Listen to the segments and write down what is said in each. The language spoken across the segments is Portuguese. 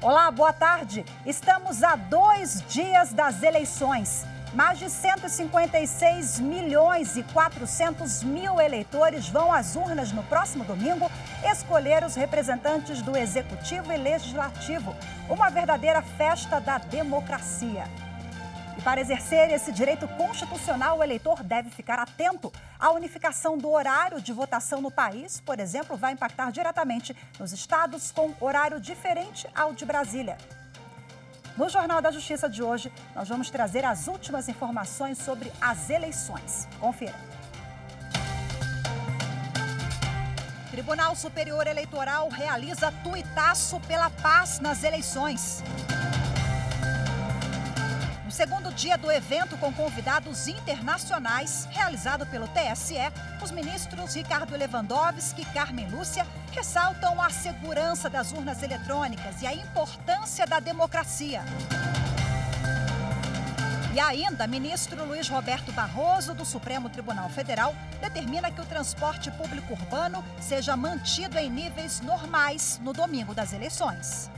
Olá, boa tarde. Estamos a 2 dias das eleições. Mais de 156 milhões e 400 mil eleitores vão às urnas no próximo domingo escolher os representantes do Executivo e Legislativo. Uma verdadeira festa da democracia. E para exercer esse direito constitucional, o eleitor deve ficar atento. A unificação do horário de votação no país, por exemplo, vai impactar diretamente nos estados com horário diferente ao de Brasília. No Jornal da Justiça de hoje, nós vamos trazer as últimas informações sobre as eleições. Confira. Tribunal Superior Eleitoral realiza tuitaço pela paz nas eleições. No segundo dia do evento com convidados internacionais, realizado pelo TSE, os ministros Ricardo Lewandowski e Carmen Lúcia ressaltam a segurança das urnas eletrônicas e a importância da democracia. E ainda, ministro Luiz Roberto Barroso, do Supremo Tribunal Federal, determina que o transporte público urbano seja mantido em níveis normais no domingo das eleições.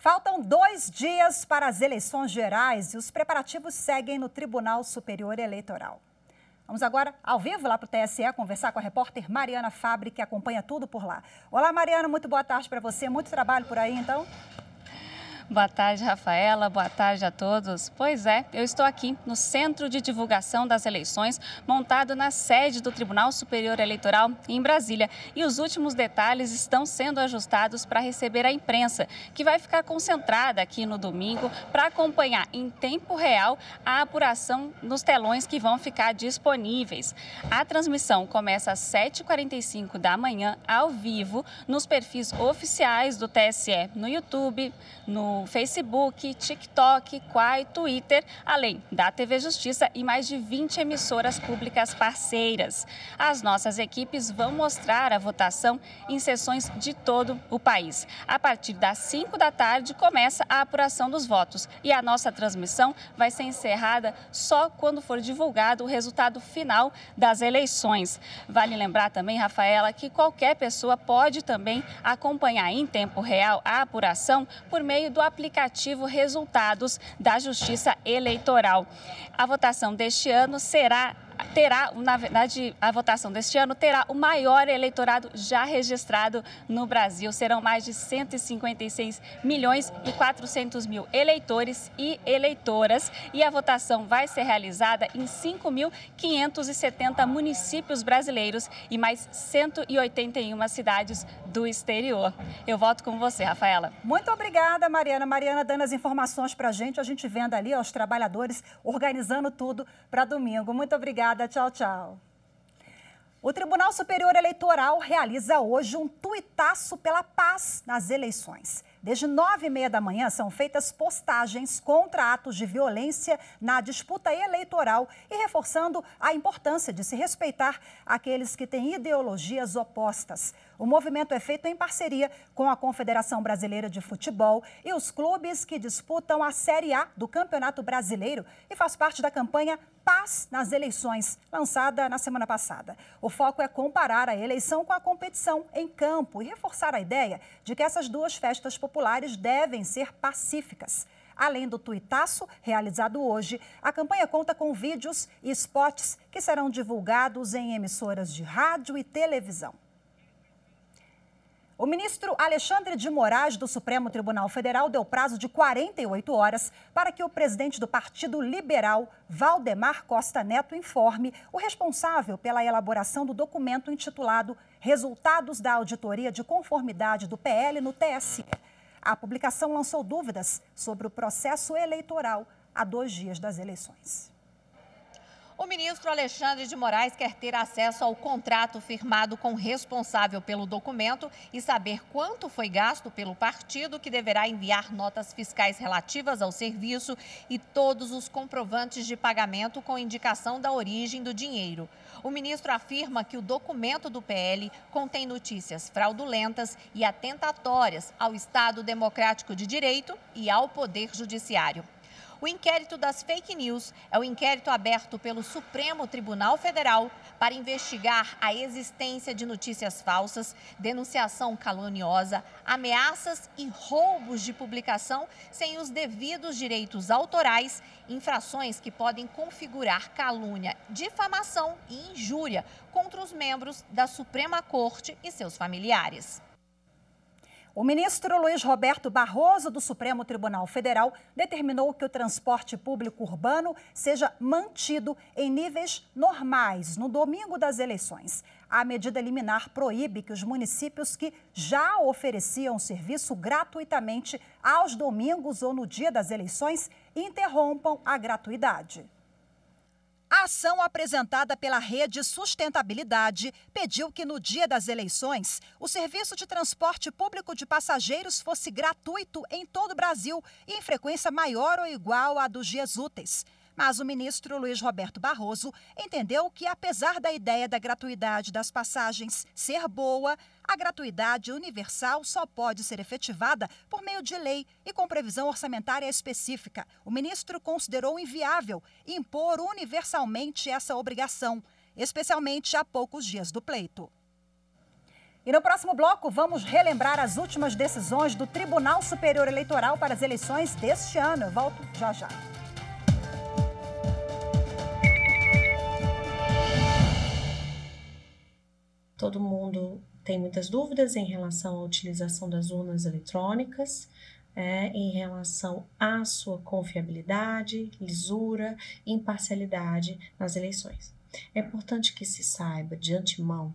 Faltam 2 dias para as eleições gerais e os preparativos seguem no Tribunal Superior Eleitoral. Vamos agora, ao vivo, lá para o TSE, conversar com a repórter Mariana Fabre, que acompanha tudo por lá. Olá, Mariana, muito boa tarde para você. Muito trabalho por aí, então? Boa tarde, Rafaela. Boa tarde a todos. Pois é, eu estou aqui no Centro de Divulgação das Eleições, montado na sede do Tribunal Superior Eleitoral em Brasília. E os últimos detalhes estão sendo ajustados para receber a imprensa, que vai ficar concentrada aqui no domingo para acompanhar em tempo real a apuração nos telões que vão ficar disponíveis. A transmissão começa às 7h45 da manhã, ao vivo, nos perfis oficiais do TSE, no YouTube, no Facebook, TikTok, Quai, Twitter, além da TV Justiça e mais de 20 emissoras públicas parceiras. As nossas equipes vão mostrar a votação em sessões de todo o país. A partir das 5 da tarde começa a apuração dos votos e a nossa transmissão vai ser encerrada só quando for divulgado o resultado final das eleições. Vale lembrar também, Rafaela, que qualquer pessoa pode também acompanhar em tempo real a apuração por meio do aplicativo Resultados da Justiça Eleitoral. A votação deste ano a votação deste ano terá o maior eleitorado já registrado no Brasil. Serão mais de 156 milhões e 400 mil eleitores e eleitoras. E a votação vai ser realizada em 5.570 municípios brasileiros e mais 181 cidades do exterior. Eu volto com você, Rafaela. Muito obrigada, Mariana. Mariana dando as informações para a gente vendo ali os trabalhadores organizando tudo para domingo. Muito obrigada. Tchau, tchau. O Tribunal Superior Eleitoral realiza hoje um tuitaço pela paz nas eleições. Desde 9h30 da manhã são feitas postagens contra atos de violência na disputa eleitoral e reforçando a importância de se respeitar aqueles que têm ideologias opostas. O movimento é feito em parceria com a Confederação Brasileira de Futebol e os clubes que disputam a Série A do Campeonato Brasileiro e faz parte da campanha Paz nas Eleições, lançada na semana passada. O foco é comparar a eleição com a competição em campo e reforçar a ideia de que essas duas festas populares devem ser pacíficas. Além do tuitaço realizado hoje, a campanha conta com vídeos e spots que serão divulgados em emissoras de rádio e televisão. O ministro Alexandre de Moraes, do Supremo Tribunal Federal, deu prazo de 48 horas para que o presidente do Partido Liberal, Valdemar Costa Neto, informe o responsável pela elaboração do documento intitulado Resultados da Auditoria de Conformidade do PL no TSE. A publicação lançou dúvidas sobre o processo eleitoral a 2 dias das eleições. O ministro Alexandre de Moraes quer ter acesso ao contrato firmado com o responsável pelo documento e saber quanto foi gasto pelo partido, que deverá enviar notas fiscais relativas ao serviço e todos os comprovantes de pagamento com indicação da origem do dinheiro. O ministro afirma que o documento do PL contém notícias fraudulentas e atentatórias ao Estado Democrático de Direito e ao Poder Judiciário. O inquérito das fake news é o inquérito aberto pelo Supremo Tribunal Federal para investigar a existência de notícias falsas, denunciação caluniosa, ameaças e roubos de publicação sem os devidos direitos autorais, infrações que podem configurar calúnia, difamação e injúria contra os membros da Suprema Corte e seus familiares. O ministro Luiz Roberto Barroso, do Supremo Tribunal Federal, determinou que o transporte público urbano seja mantido em níveis normais no domingo das eleições. A medida liminar proíbe que os municípios que já ofereciam serviço gratuitamente aos domingos ou no dia das eleições interrompam a gratuidade. A ação apresentada pela Rede Sustentabilidade pediu que no dia das eleições o serviço de transporte público de passageiros fosse gratuito em todo o Brasil e em frequência maior ou igual à dos dias úteis. Mas o ministro Luiz Roberto Barroso entendeu que, apesar da ideia da gratuidade das passagens ser boa, a gratuidade universal só pode ser efetivada por meio de lei e com previsão orçamentária específica. O ministro considerou inviável impor universalmente essa obrigação, especialmente a poucos dias do pleito. E no próximo bloco, vamos relembrar as últimas decisões do Tribunal Superior Eleitoral para as eleições deste ano. Eu volto já já. Todo mundo tem muitas dúvidas em relação à utilização das urnas eletrônicas, em relação à sua confiabilidade, lisura e imparcialidade nas eleições. É importante que se saiba de antemão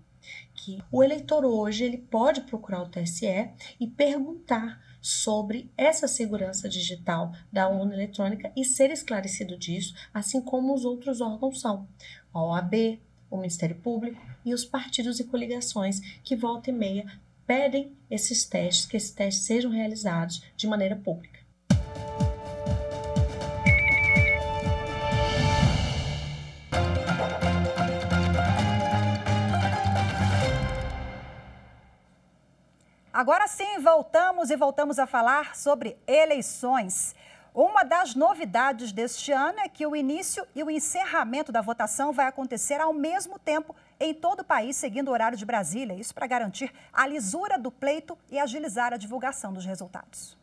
que o eleitor hoje ele pode procurar o TSE e perguntar sobre essa segurança digital da urna eletrônica e ser esclarecido disso, assim como os outros órgãos são, a OAB, o Ministério Público e os partidos e coligações que volta e meia pedem esses testes, que esses testes sejam realizados de maneira pública. Agora sim, voltamos a falar sobre eleições. Uma das novidades deste ano é que o início e o encerramento da votação vai acontecer ao mesmo tempo em todo o país, seguindo o horário de Brasília. Isso para garantir a lisura do pleito e agilizar a divulgação dos resultados.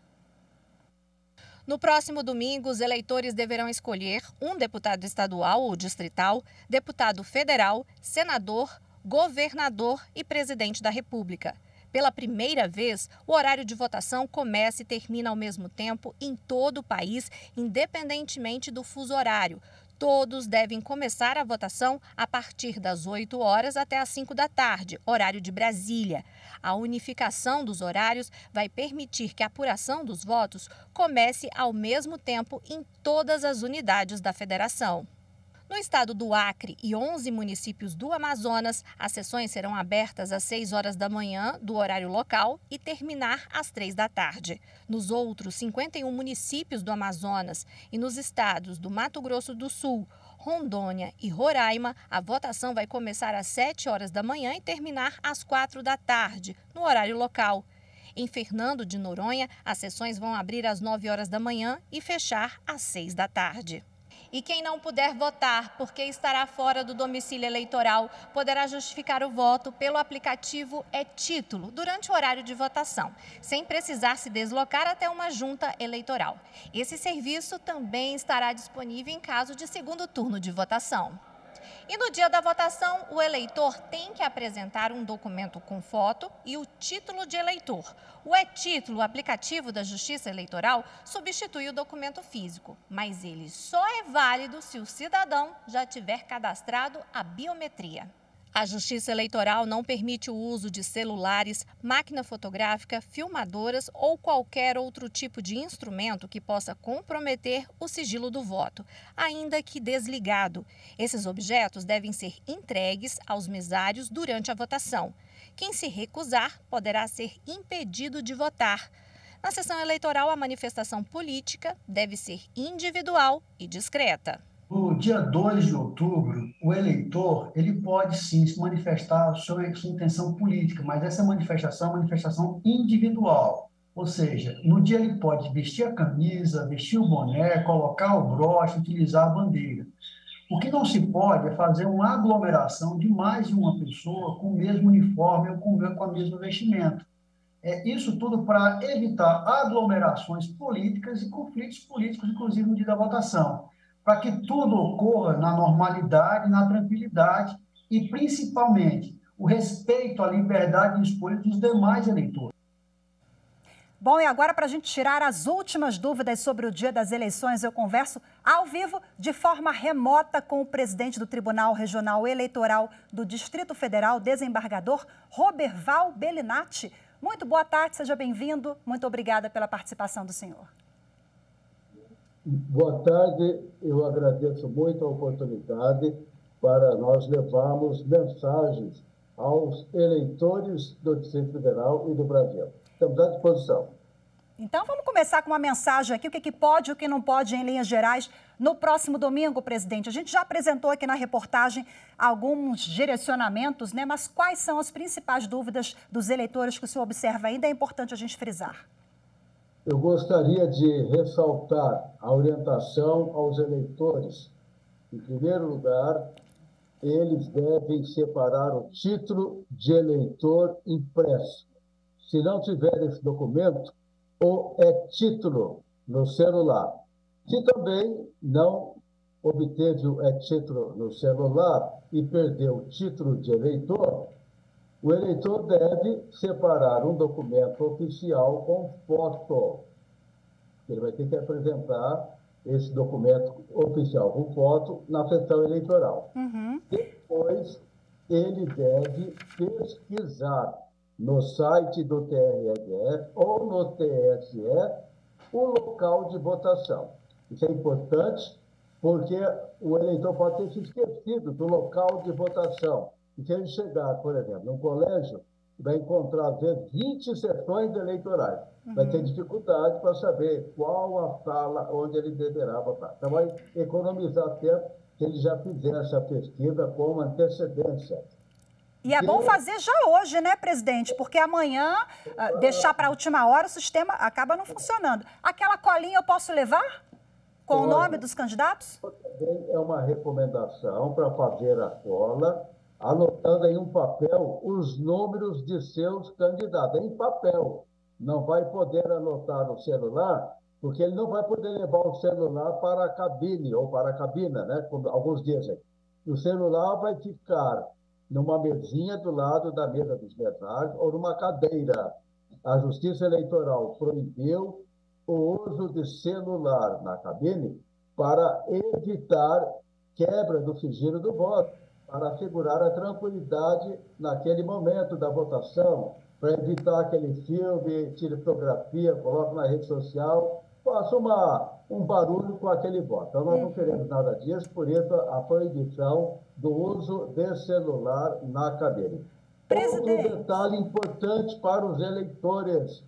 No próximo domingo, os eleitores deverão escolher um deputado estadual ou distrital, deputado federal, senador, governador e presidente da República. Pela primeira vez, o horário de votação começa e termina ao mesmo tempo em todo o país, independentemente do fuso horário. Todos devem começar a votação a partir das 8 horas até as 5 da tarde, horário de Brasília. A unificação dos horários vai permitir que a apuração dos votos comece ao mesmo tempo em todas as unidades da federação. No estado do Acre e 11 municípios do Amazonas, as sessões serão abertas às 6 horas da manhã do horário local e terminar às 3 da tarde. Nos outros 51 municípios do Amazonas e nos estados do Mato Grosso do Sul, Rondônia e Roraima, a votação vai começar às 7 horas da manhã e terminar às 4 da tarde, no horário local. Em Fernando de Noronha, as sessões vão abrir às 9 horas da manhã e fechar às 6 da tarde. E quem não puder votar porque estará fora do domicílio eleitoral poderá justificar o voto pelo aplicativo e-Título durante o horário de votação, sem precisar se deslocar até uma junta eleitoral. Esse serviço também estará disponível em caso de segundo turno de votação. E no dia da votação, o eleitor tem que apresentar um documento com foto e o título de eleitor. O e-Título, o aplicativo da Justiça Eleitoral, substitui o documento físico, mas ele só é válido se o cidadão já tiver cadastrado a biometria. A Justiça Eleitoral não permite o uso de celulares, máquina fotográfica, filmadoras ou qualquer outro tipo de instrumento que possa comprometer o sigilo do voto, ainda que desligado. Esses objetos devem ser entregues aos mesários durante a votação. Quem se recusar poderá ser impedido de votar. Na sessão eleitoral, a manifestação política deve ser individual e discreta. No dia 2 de outubro, o eleitor ele pode sim se manifestar sua intenção política, mas essa manifestação é uma manifestação individual. Ou seja, no dia ele pode vestir a camisa, vestir o boné, colocar o broche, utilizar a bandeira. O que não se pode é fazer uma aglomeração de mais de uma pessoa com o mesmo uniforme ou com o mesmo vestimento. Isso tudo para evitar aglomerações políticas e conflitos políticos, inclusive no dia da votação, para que tudo ocorra na normalidade, na tranquilidade e, principalmente, o respeito à liberdade de escolha dos demais eleitores. Bom, e agora, para a gente tirar as últimas dúvidas sobre o dia das eleições, eu converso ao vivo, de forma remota, com o presidente do Tribunal Regional Eleitoral do Distrito Federal, desembargador Roberval Bellinati. Muito boa tarde, seja bem-vindo. Muito obrigada pela participação do senhor. Boa tarde, eu agradeço muito a oportunidade para nós levarmos mensagens aos eleitores do Distrito Federal e do Brasil. Estamos à disposição. Então, vamos começar com uma mensagem aqui, o que pode e o que não pode em linhas gerais no próximo domingo, presidente. A gente já apresentou aqui na reportagem alguns direcionamentos, né? Mas quais são as principais dúvidas dos eleitores que o senhor observa ainda? É importante a gente frisar. Eu gostaria de ressaltar a orientação aos eleitores. Em primeiro lugar, eles devem separar o título de eleitor impresso. Se não tiver esse documento, ou é título no celular. Se também não obteve o título no celular e perdeu o título de eleitor, o eleitor deve separar um documento oficial com foto. Ele vai ter que apresentar esse documento oficial com foto na sessão eleitoral. Depois, ele deve pesquisar no site do TRE ou no TSE o local de votação. Isso é importante porque o eleitor pode ter se esquecido do local de votação. E se ele chegar, por exemplo, num colégio, vai encontrar, às vezes, 20 sessões eleitorais. Vai ter dificuldade para saber qual a sala onde ele deverá votar. Então, vai economizar tempo se ele já fizer essa pesquisa com antecedência. E é bom fazer já hoje, né, presidente? Porque amanhã, deixar para a última hora, o sistema acaba não funcionando. Aquela colinha eu posso levar com o nome dos candidatos? É uma recomendação para fazer a cola, anotando em um papel os números de seus candidatos. Em papel. Não vai poder anotar no celular, porque ele não vai poder levar o celular para a cabine ou para a cabina, né? Como alguns dizem. O celular vai ficar numa mesinha do lado da mesa dos mesários ou numa cadeira. A Justiça Eleitoral proibiu o uso de celular na cabine para evitar quebra do sigilo do voto, para assegurar a tranquilidade naquele momento da votação, para evitar aquele filme, tire fotografia, coloque na rede social, faça um barulho com aquele voto. Então, nós não queremos nada disso, por isso a proibição do uso de celular na cabine. Presidente. Outro detalhe importante para os eleitores,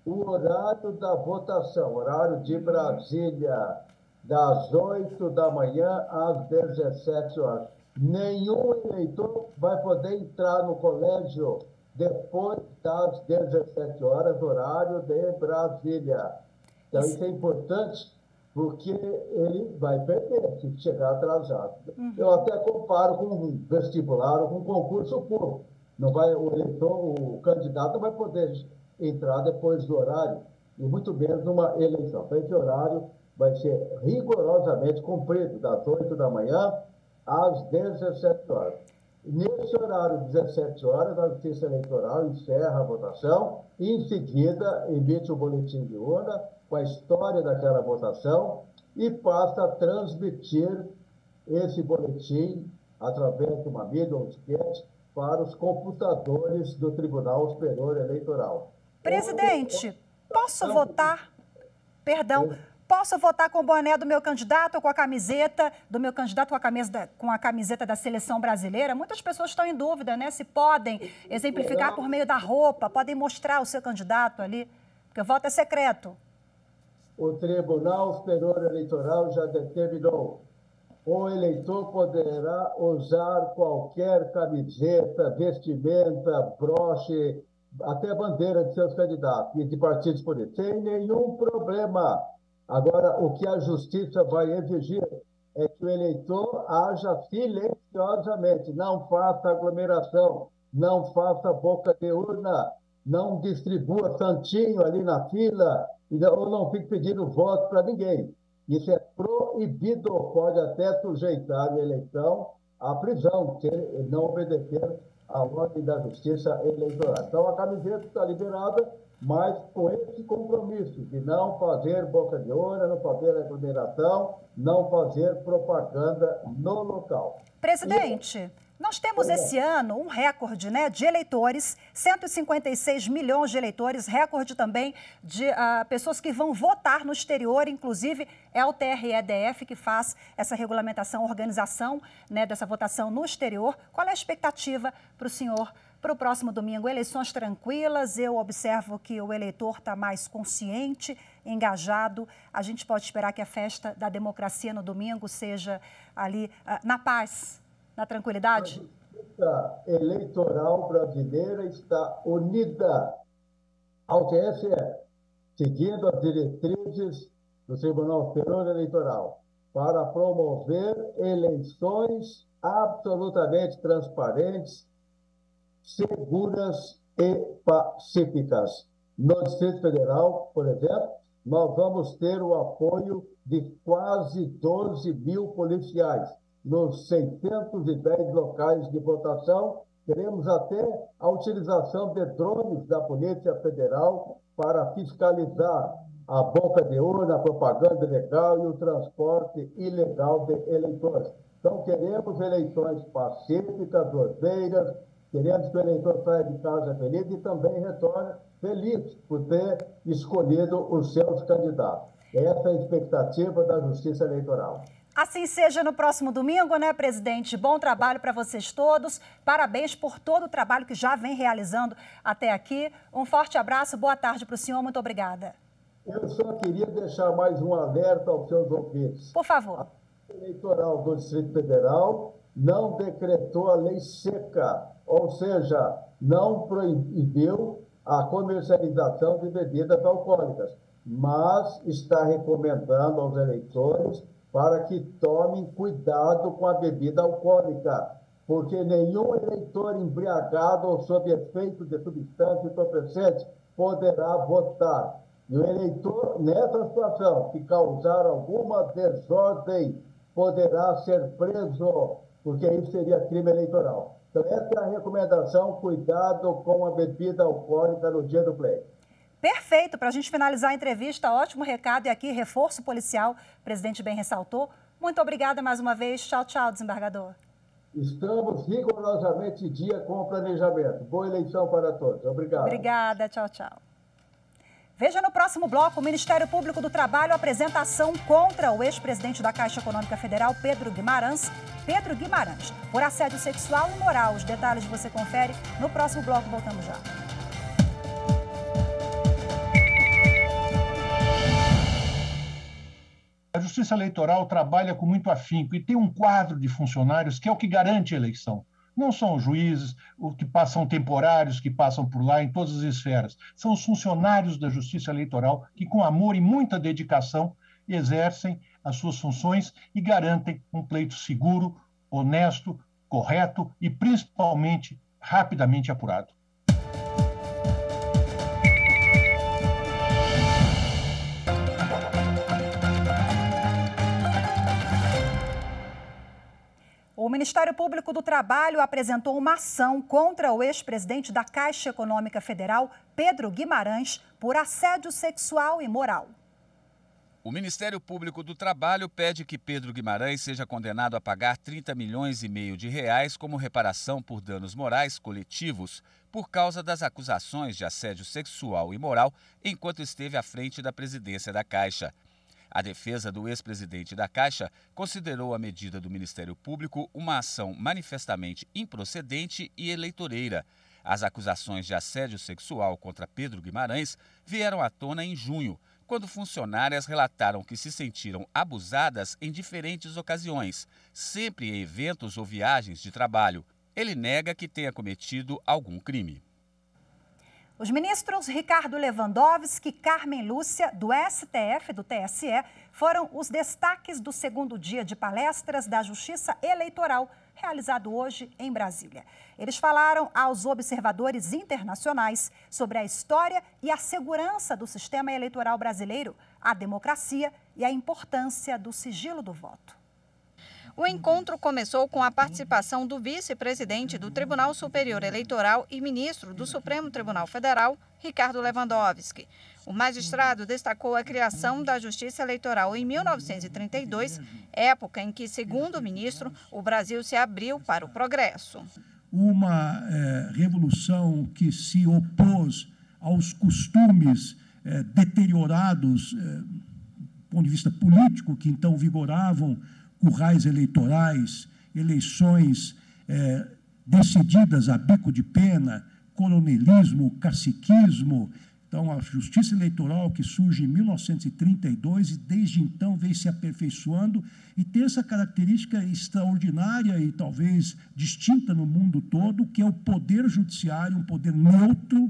o horário da votação, horário de Brasília, das 8 da manhã às 17 horas. Nenhum eleitor vai poder entrar no colégio depois das 17 horas, horário de Brasília. Então, isso é importante, porque ele vai perder se chegar atrasado. Eu até comparo com um vestibular ou com um concurso público. Não vai, o eleitor, o candidato não vai poder entrar depois do horário, e muito menos numa eleição. Então, esse horário vai ser rigorosamente cumprido, das 8 da manhã às 17 horas. Nesse horário, 17 horas, a Justiça Eleitoral encerra a votação e, em seguida, emite o boletim de urna com a história daquela votação e passa a transmitir esse boletim através de uma mídia ou disquete para os computadores do Tribunal Superior Eleitoral. Presidente, posso votar? Perdão. Posso votar com o boné do meu candidato ou com a camiseta do meu candidato, com a camiseta da seleção brasileira? Muitas pessoas estão em dúvida, né? Se podem exemplificar por meio da roupa, podem mostrar o seu candidato ali, porque o voto é secreto. O Tribunal Superior Eleitoral já determinou: o eleitor poderá usar qualquer camiseta, vestimenta, broche até bandeira de seus candidatos e de partidos políticos, sem nenhum problema. Agora, o que a justiça vai exigir é que o eleitor haja silenciosamente, não faça aglomeração, não faça boca de urna, não distribua santinho ali na fila, ou não fique pedindo voto para ninguém. Isso é proibido, pode até sujeitar a eleição à prisão, se não obedecer à ordem da Justiça Eleitoral. Então, a camiseta está liberada, mas com esse compromisso de não fazer boca de urna, não fazer aglomeração, não fazer propaganda no local. Presidente, nós temos esse ano um recorde, né, de eleitores, 156 milhões de eleitores, recorde também de pessoas que vão votar no exterior, inclusive é o TRE-DF que faz essa regulamentação, organização, né, dessa votação no exterior. Qual é a expectativa para o senhor para o próximo domingo? Eleições tranquilas, eu observo que o eleitor está mais consciente, engajado. A gente pode esperar que a festa da democracia no domingo seja ali na paz, na tranquilidade? A justiça eleitoral brasileira está unida ao TSE, seguindo as diretrizes do Tribunal Superior Eleitoral, para promover eleições absolutamente transparentes, seguras e pacíficas. No Distrito Federal, por exemplo, nós vamos ter o apoio de quase 12 mil policiais. Nos 610 locais de votação, teremos até a utilização de drones da Polícia Federal para fiscalizar a boca de urna, a propaganda ilegal e o transporte ilegal de eleitores. Então, queremos eleições pacíficas, ordeiras, queremos que o eleitor saia de casa feliz e também retorne feliz por ter escolhido os seus candidatos. Essa é a expectativa da Justiça Eleitoral. Assim seja no próximo domingo, né, presidente? Bom trabalho para vocês todos. Parabéns por todo o trabalho que já vem realizando até aqui. Um forte abraço, boa tarde para o senhor. Muito obrigada. Eu só queria deixar mais um alerta aos seus ouvintes. Por favor. A Justiça Eleitoral do Distrito Federal não decretou a lei seca, ou seja, não proibiu a comercialização de bebidas alcoólicas, mas está recomendando aos eleitores para que tomem cuidado com a bebida alcoólica, porque nenhum eleitor embriagado ou sob efeito de substância entorpecente poderá votar. E o eleitor, nessa situação, que causar alguma desordem, poderá ser preso, porque isso seria crime eleitoral. Então, essa é a recomendação, cuidado com a bebida alcoólica no dia do pleito. Perfeito, para a gente finalizar a entrevista, ótimo recado, e aqui reforço policial, o presidente bem ressaltou. Muito obrigada mais uma vez, tchau, tchau, desembargador. Estamos rigorosamente em dia com o planejamento. Boa eleição para todos. Obrigado. Obrigada, tchau, tchau. Veja no próximo bloco, o Ministério Público do Trabalho apresenta ação contra o ex-presidente da Caixa Econômica Federal, Pedro Guimarães, por assédio sexual e moral. Os detalhes você confere no próximo bloco, voltamos já. A Justiça Eleitoral trabalha com muito afinco e tem um quadro de funcionários que é o que garante a eleição. Não são os juízes, os que passam temporários, que passam por lá em todas as esferas. São os funcionários da Justiça Eleitoral que, com amor e muita dedicação, exercem as suas funções e garantem um pleito seguro, honesto, correto e, principalmente, rapidamente apurado. O Ministério Público do Trabalho apresentou uma ação contra o ex-presidente da Caixa Econômica Federal, Pedro Guimarães, por assédio sexual e moral. O Ministério Público do Trabalho pede que Pedro Guimarães seja condenado a pagar 30 milhões e meio de reais como reparação por danos morais coletivos por causa das acusações de assédio sexual e moral enquanto esteve à frente da presidência da Caixa. A defesa do ex-presidente da Caixa considerou a medida do Ministério Público uma ação manifestamente improcedente e eleitoreira. As acusações de assédio sexual contra Pedro Guimarães vieram à tona em junho, quando funcionárias relataram que se sentiram abusadas em diferentes ocasiões, sempre em eventos ou viagens de trabalho. Ele nega que tenha cometido algum crime. Os ministros Ricardo Lewandowski e Carmen Lúcia, do STF e do TSE, foram os destaques do segundo dia de palestras da Justiça Eleitoral, realizado hoje em Brasília. Eles falaram aos observadores internacionais sobre a história e a segurança do sistema eleitoral brasileiro, a democracia e a importância do sigilo do voto. O encontro começou com a participação do vice-presidente do Tribunal Superior Eleitoral e ministro do Supremo Tribunal Federal, Ricardo Lewandowski. O magistrado destacou a criação da Justiça Eleitoral em 1932, época em que, segundo o ministro, o Brasil se abriu para o progresso. Uma revolução que se opôs aos costumes deteriorados do ponto de vista político que então vigoravam, currais eleitorais, eleições decididas a bico de pena, coronelismo, caciquismo. Então, a justiça eleitoral que surge em 1932 e desde então vem se aperfeiçoando e tem essa característica extraordinária e talvez distinta no mundo todo, que é o poder judiciário, um poder neutro,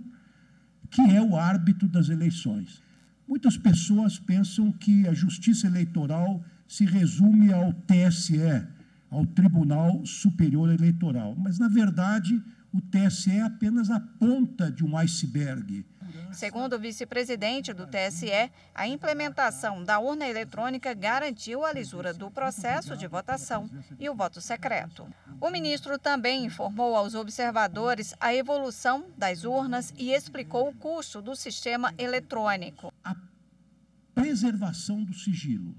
que é o árbitro das eleições. Muitas pessoas pensam que a justiça eleitoral se resume ao TSE, ao Tribunal Superior Eleitoral. Mas, na verdade, o TSE é apenas a ponta de um iceberg. Segundo o vice-presidente do TSE, a implementação da urna eletrônica garantiu a lisura do processo de votação e o voto secreto. O ministro também informou aos observadores a evolução das urnas e explicou o custo do sistema eletrônico. A preservação do sigilo.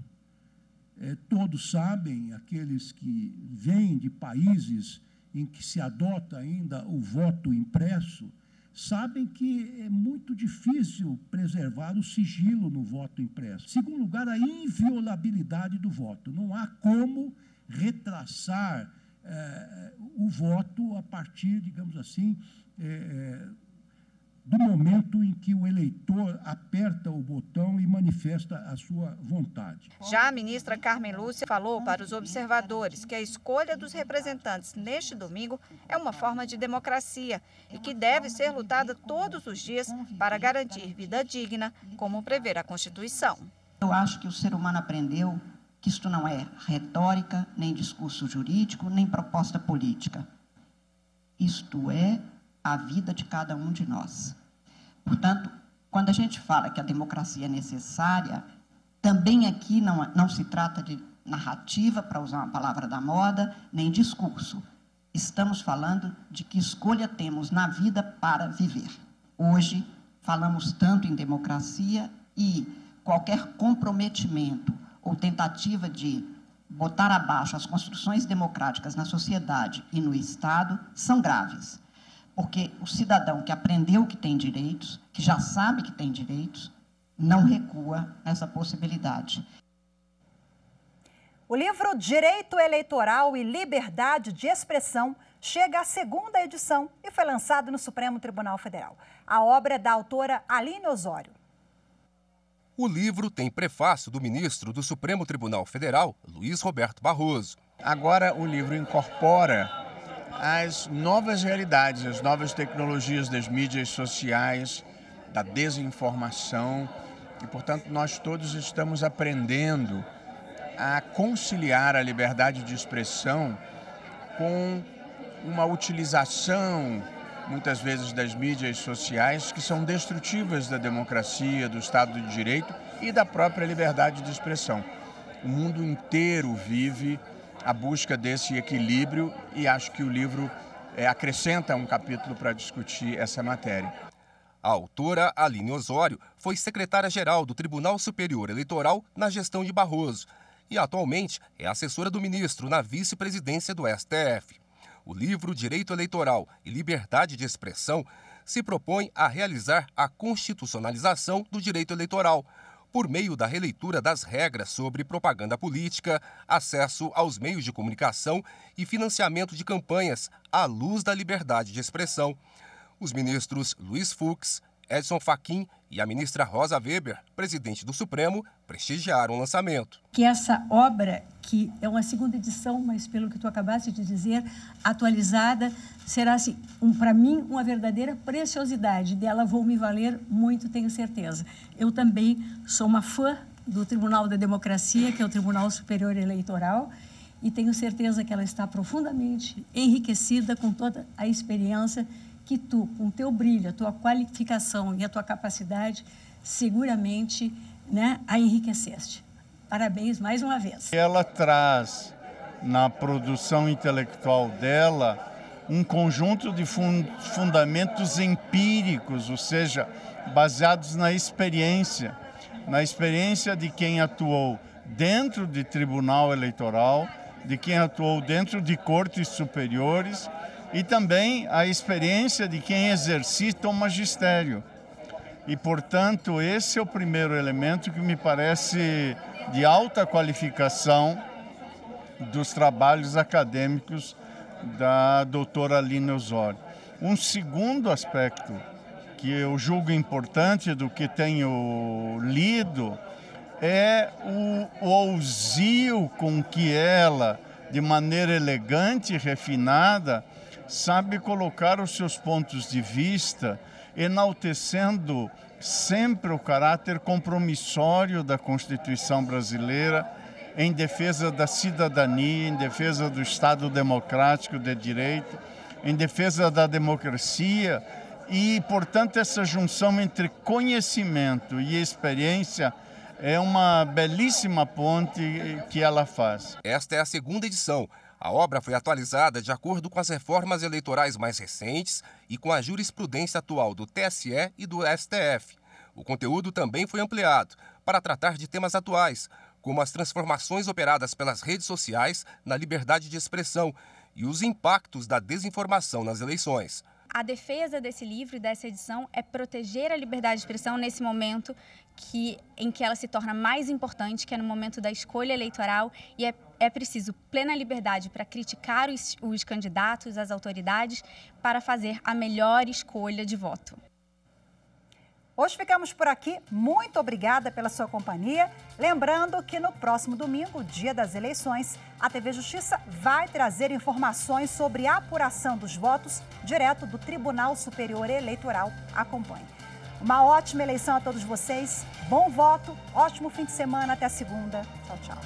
Todos sabem, aqueles que vêm de países em que se adota ainda o voto impresso, sabem que é muito difícil preservar o sigilo no voto impresso. Segundo lugar, a inviolabilidade do voto. Não há como retraçar o voto a partir, digamos assim, do momento em que o eleitor aperta o botão e manifesta a sua vontade. Já a ministra Carmen Lúcia falou para os observadores que a escolha dos representantes neste domingo é uma forma de democracia e que deve ser lutada todos os dias para garantir vida digna, como prevê a Constituição. Eu acho que o ser humano aprendeu que isto não é retórica, nem discurso jurídico, nem proposta política. Isto é a vida de cada um de nós. Portanto, quando a gente fala que a democracia é necessária, também aqui não se trata de narrativa, para usar uma palavra da moda, nem discurso. Estamos falando de que escolha temos na vida para viver. Hoje, falamos tanto em democracia e qualquer comprometimento ou tentativa de botar abaixo as construções democráticas na sociedade e no Estado são graves. Porque o cidadão que aprendeu que tem direitos, que já sabe que tem direitos, não recua nessa possibilidade. O livro Direito Eleitoral e Liberdade de Expressão chega à segunda edição e foi lançado no Supremo Tribunal Federal. A obra é da autora Aline Osório. O livro tem prefácio do ministro do Supremo Tribunal Federal, Luiz Roberto Barroso. Agora o livro incorpora as novas realidades, as novas tecnologias das mídias sociais, da desinformação e, portanto, nós todos estamos aprendendo a conciliar a liberdade de expressão com uma utilização, muitas vezes, das mídias sociais que são destrutivas da democracia, do Estado de Direito e da própria liberdade de expressão. O mundo inteiro vive a busca desse equilíbrio e acho que o livro acrescenta um capítulo para discutir essa matéria. A autora Aline Osório foi secretária-geral do Tribunal Superior Eleitoral na gestão de Barroso e atualmente é assessora do ministro na vice-presidência do STF. O livro Direito Eleitoral e Liberdade de Expressão se propõe a realizar a constitucionalização do direito eleitoral, por meio da releitura das regras sobre propaganda política, acesso aos meios de comunicação e financiamento de campanhas à luz da liberdade de expressão. Os ministros Luiz Fux, Edson Fachin e a ministra Rosa Weber, presidente do Supremo, prestigiaram o lançamento. Que essa obra, que é uma segunda edição, mas pelo que tu acabaste de dizer, atualizada, será, assim, para mim, uma verdadeira preciosidade. Dela vou me valer muito, tenho certeza. Eu também sou uma fã do Tribunal da Democracia, que é o Tribunal Superior Eleitoral, e tenho certeza que ela está profundamente enriquecida com toda a experiência que tu, com o teu brilho, a tua qualificação e a tua capacidade, seguramente, né, a enriqueceste. Parabéns mais uma vez. Ela traz na produção intelectual dela um conjunto de fundamentos empíricos, ou seja, baseados na experiência de quem atuou dentro de tribunal eleitoral, de quem atuou dentro de cortes superiores, e também a experiência de quem exercita o magistério. E, portanto, esse é o primeiro elemento que me parece de alta qualificação dos trabalhos acadêmicos da doutora Aline Osório. Um segundo aspecto que eu julgo importante do que tenho lido é o ousio com que ela, de maneira elegante e refinada, sabe colocar os seus pontos de vista, enaltecendo sempre o caráter compromissório da Constituição brasileira em defesa da cidadania, em defesa do Estado democrático de direito, em defesa da democracia e, portanto, essa junção entre conhecimento e experiência é uma belíssima ponte que ela faz. Esta é a segunda edição. A obra foi atualizada de acordo com as reformas eleitorais mais recentes e com a jurisprudência atual do TSE e do STF. O conteúdo também foi ampliado para tratar de temas atuais, como as transformações operadas pelas redes sociais na liberdade de expressão e os impactos da desinformação nas eleições. A defesa desse livro e dessa edição é proteger a liberdade de expressão nesse momento em que ela se torna mais importante, que é no momento da escolha eleitoral, e é preciso plena liberdade para criticar os candidatos, as autoridades, para fazer a melhor escolha de voto. Hoje ficamos por aqui. Muito obrigada pela sua companhia. Lembrando que no próximo domingo, dia das eleições, a TV Justiça vai trazer informações sobre a apuração dos votos direto do Tribunal Superior Eleitoral. Acompanhe. Uma ótima eleição a todos vocês. Bom voto, ótimo fim de semana. Até segunda. Tchau, tchau.